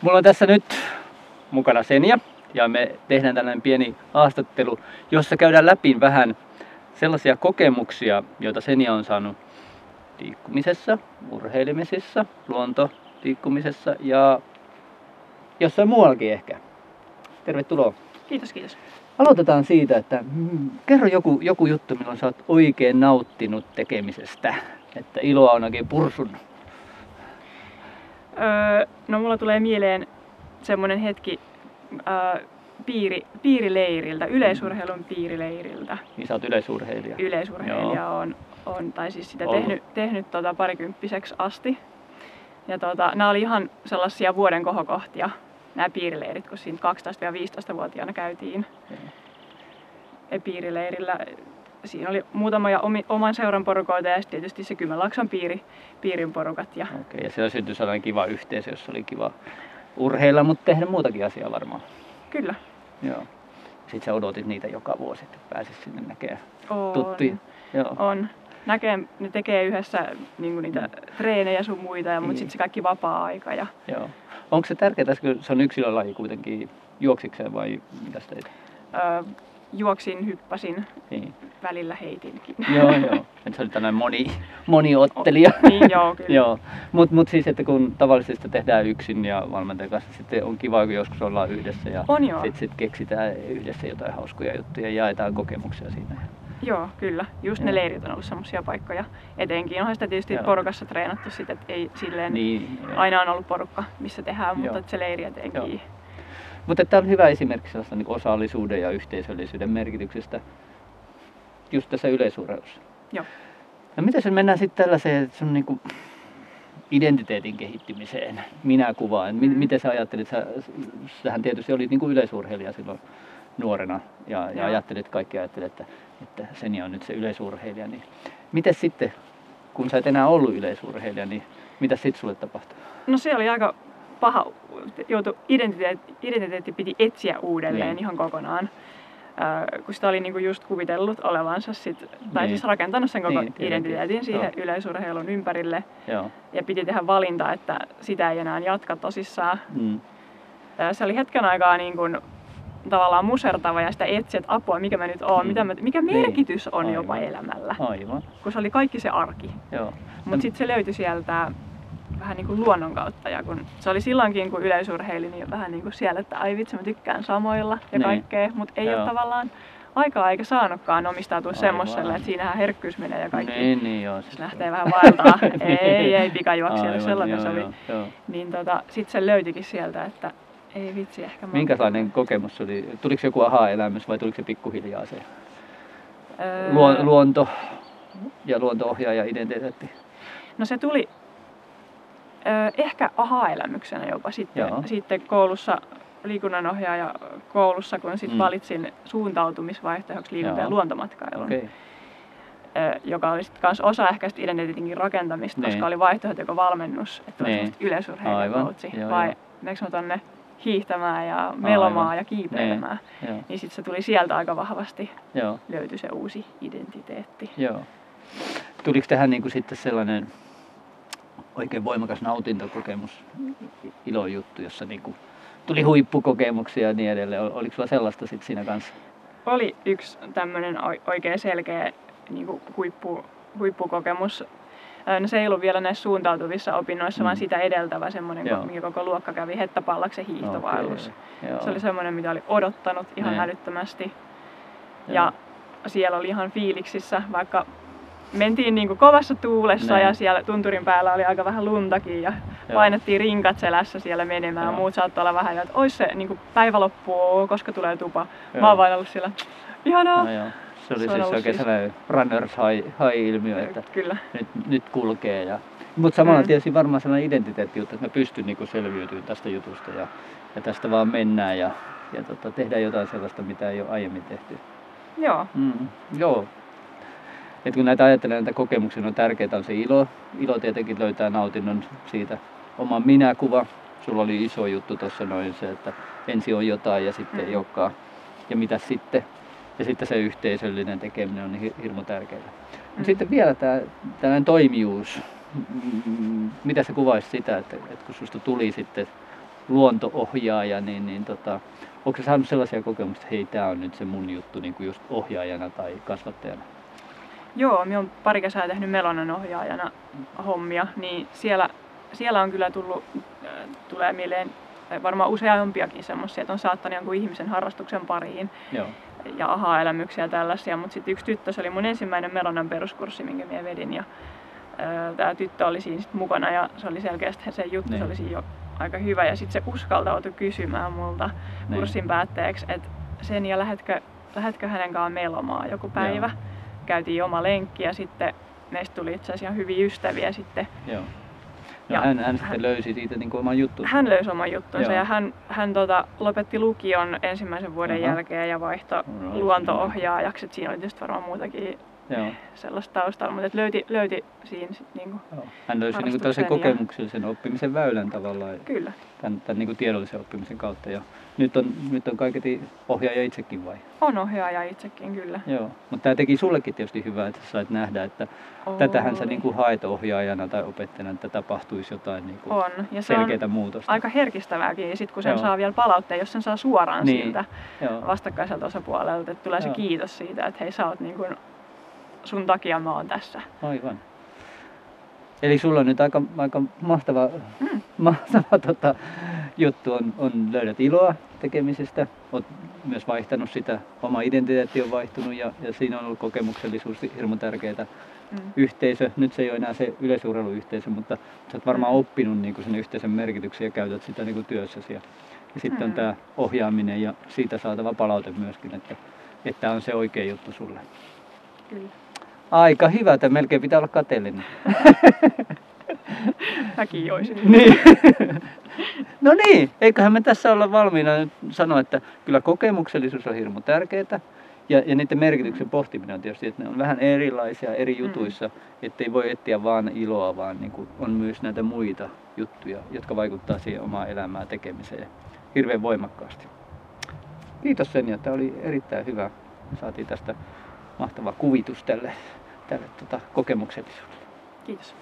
Mulla on tässä nyt mukana Senja ja me tehdään tällainen pieni haastattelu, jossa käydään läpi vähän sellaisia kokemuksia, joita Senja on saanut liikkumisessa, urheilemisessa, luontoliikkumisessa ja jossain muuallakin ehkä. Tervetuloa. Kiitos, kiitos. Aloitetaan siitä, että kerro joku juttu, milloin sä oot oikein nauttinut tekemisestä, että iloa on oikein pursunut. No mulla tulee mieleen semmoinen hetki piirileiriltä, yleisurheilun piirileiriltä. Niin sä oot yleisurheilija. Yleisurheilija on tai siis sitä tehnyt parikymppiseksi asti. Ja nämä oli ihan sellaisia vuoden kohokohtia, nämä piirileirit, kun siinä 12-15-vuotiaana käytiin piirileirillä. Siinä oli muutamia oman seuran porukoita ja sitten tietysti se Kymenlaakson piirin porukat. Okei, ja siellä syntyi sellainen kiva yhteisö, jossa oli kiva urheilla, mutta tehdä muutakin asiaa varmaan. Kyllä. Joo. Sitten sä odotit niitä joka vuosi, että pääsis sinne näkemään tuttuja. Joo. On. Ne tekee yhdessä niin niitä treenejä sun muita, mutta sitten se kaikki vapaa-aika. Joo. Onko se tärkeää, kun se on yksilölaji kuitenkin, juoksikseen vai mitä sä teit? Juoksin, hyppäsin, välillä heitinkin. Joo. Et se oli tällainen moniottelija. Niin, joo, kyllä. Joo. Mut siis, että kun tavallisesti sitä tehdään yksin ja valmentajan kanssa, sitten on kiva, kun joskus ollaan yhdessä ja sitten keksitään yhdessä jotain hauskoja juttuja ja jaetaan kokemuksia siinä. Joo, kyllä. Just ne leirit on ollut semmoisia paikkoja. Etenkin onhan sitä tietysti porukassa treenattu sit, että ei silleen aina on ollut porukka, missä tehdään, mutta se leiri etenkin. Mutta tämä on hyvä esimerkki sellaista niin osallisuuden ja yhteisöllisyyden merkityksestä just tässä yleisurheilussa. Joo. No miten se mennään sitten tällaiseen sun niin kuin identiteetin kehittymiseen, minäkuvaan? Miten sä ajattelit, sähän tietysti olit niin kuin yleisurheilija silloin nuorena ja kaikki ajattelivat, että Senja on nyt se yleisurheilija. Niin miten sitten, kun sä et enää ollut yleisurheilija, niin mitä sitten sulle tapahtui? No se oli aika paha, identiteetti piti etsiä uudelleen ihan kokonaan, kun sitä oli niinku just kuvitellut olevansa tai siis rakentanut sen koko identiteetin siihen yleisurheilun ympärille. Ja piti tehdä valinta, että sitä ei enää jatka tosissaan. Se oli hetken aikaa niin kuin tavallaan musertava ja sitä etsiä, että apua, mikä mä nyt oon, mikä merkitys on jopa elämällä. Aivan. Kun se oli kaikki se arki. Mutta sitten se löytyi sieltä vähän niin kuin luonnon kautta. Ja kun se oli silloinkin, kun yleisurheili, niin vähän niin kuin siellä, että ai vitsi, mä tykkään samoilla ja kaikkea. Mutta ei ole tavallaan aikaa eikä saanutkaan omistautua semmoiselle, että siinähän herkkyys menee ja kaikki. Se lähtee vähän vaeltaa. ei pikajuoksijalle sellainen sovi. Niin sitten se löytikin sieltä, että ei vitsi, ehkä mä... Minkälainen kokemus oli? Tuliko joku aha-elämys vai tuliko se pikkuhiljaa se luonto ja luonto-ohjaaja identiteetti? No se tuli ehkä aha-elämyksenä jopa sitten koulussa, liikunnanohjaaja koulussa, kun sitten valitsin suuntautumisvaihtoehdoksi liikunta- ja luontomatkailun. Joka oli sitten kans osa ehkä sitä identiteetin rakentamista, koska oli vaihtoehto joko valmennus, että olisi semmoista yleisurheilijakoutsi, vai meneekö mä tonne hiihtämään ja melomaan ja kiipeilemään. Niin sitten se tuli sieltä aika vahvasti, löytyi se uusi identiteetti. Tuliko tähän niinku sitten sellainen oikein voimakas nautintokokemus, ilojuttu, jossa niinku tuli huippukokemuksia ja niin edelleen? Oliko sulla sellaista sitten siinä kanssa? Oli yksi tämmöinen oikein selkeä niinku huippukokemus. No se ei ollut vielä näissä suuntautuvissa opinnoissa, vaan sitä edeltävä semmoinen, mikä koko luokka kävi, Hetta Pallaksen hiihtovaellus. Se oli semmoinen, mitä oli odottanut ihan älyttömästi. Ja siellä oli ihan fiiliksissä, vaikka mentiin niin kuin kovassa tuulessa ja siellä tunturin päällä oli aika vähän luntakin ja painettiin rinkat selässä siellä menemään. Muut saattoi olla vähän, että ois se niin kuin päivä loppuu, koska tulee tupa. Mä oon vain ollut siellä, ihanaa! Se oli siis oikein sellainen runners high-ilmiö, että nyt kulkee. Mutta samalla tietysti varmaan sellainen identiteetti, että mä pystyn niinku selviytymään tästä jutusta ja tästä vaan mennään ja tehdään jotain sellaista, mitä ei ole aiemmin tehty. Joo. Et kun näitä ajattelee, näitä kokemuksia on tärkeää, on se ilo. Ilo tietenkin löytää nautinnon siitä oman minäkuva. Sulla oli iso juttu tuossa noin se, että ensin on jotain ja sitten ei olekaan. Ja mitä sitten? Ja sitten se yhteisöllinen tekeminen on niin hirmu tärkeää. Sitten vielä tällainen toimijuus. Mitä sä kuvaisit sitä, että kun susta tuli sitten luonto-ohjaaja, niin onko sä saanut sellaisia kokemuksia, että hei, tää on nyt se mun juttu niin kuin just ohjaajana tai kasvattajana? Joo, minä olen pari kesää tehnyt Melonan ohjaajana hommia, niin siellä on kyllä tulee mieleen varmaan useampiakin semmoisia, että on saattanut jonkun ihmisen harrastuksen pariin. Joo. Ja aha-elämyksiä ja tällaisia, mutta sitten yksi tyttö, se oli mun ensimmäinen Melonan peruskurssi, minkä minä vedin, ja tämä tyttö oli siinä sit mukana, ja se oli selkeästi se juttu, se oli siinä jo aika hyvä, ja sitten se uskaltautui kysymään multa kurssin päätteeksi, että sen ja lähetkö hänen kanssaan melomaan joku päivä. Joo. Käytiin oma lenkki, ja sitten meistä tuli itse asiassa hyviä ystäviä sitten. Joo. Ja hän sitten löysi siitä niin kuin oman juttunsa. Hän löysi oman juttunsa. Joo. Ja hän lopetti lukion ensimmäisen vuoden jälkeen ja vaihtoi luonto-ohjaajaksi. Et siinä oli tietysti varmaan muutakin sellaista taustalla, mutta löyti siinä sitten niinku hän löysi niinku tällaisen kokemuksellisen oppimisen väylän tavallaan. Kyllä. Tämän niinku tiedollisen oppimisen kautta. Ja nyt on kaiketi ohjaaja itsekin vai? On ohjaaja itsekin, kyllä. Joo, mutta tämä teki sullekin tietysti hyvää, että sait nähdä, että tätähän sä niinku haet ohjaajana tai opettajana, että tapahtuisi jotain niinku selkeää muutosta. Aika herkistävääkin, ja sitten kun sen saa vielä palautteen, jos sen saa suoraan siltä vastakkaiselta osapuolelta, että tulee se kiitos siitä, että hei, sä oot niinku, sun takia mä oon tässä. Aivan. Eli sulla on nyt aika mahtava juttu on löydät iloa tekemisestä. Olet myös vaihtanut sitä, oma identiteetti on vaihtunut ja siinä on ollut kokemuksellisuus hirmu tärkeää. Yhteisö, nyt se ei ole enää se yleisurheiluyhteisö, mutta sä oot varmaan oppinut niin sen yhteisön merkityksen ja käytät sitä niin työssäsi. Ja sitten on tämä ohjaaminen ja siitä saatava palaute myöskin, että tämä on se oikea juttu sulle. Kyllä. Aika hyvä, että melkein pitää olla kateellinen. Mäkin joisin. Niin. No niin, eiköhän me tässä olla valmiina nyt sanoa, että kyllä kokemuksellisuus on hirmu tärkeää. Ja niiden merkityksen pohtiminen on tietysti, että ne on vähän erilaisia eri jutuissa, ettei voi etsiä vaan iloa, vaan niin kuin on myös näitä muita juttuja, jotka vaikuttaa siihen omaan elämään tekemiseen hirveän voimakkaasti. Kiitos Senja, tämä oli erittäin hyvä. Saatiin tästä mahtava kuvitus tälle kokemuksellisuudelle. Kiitos.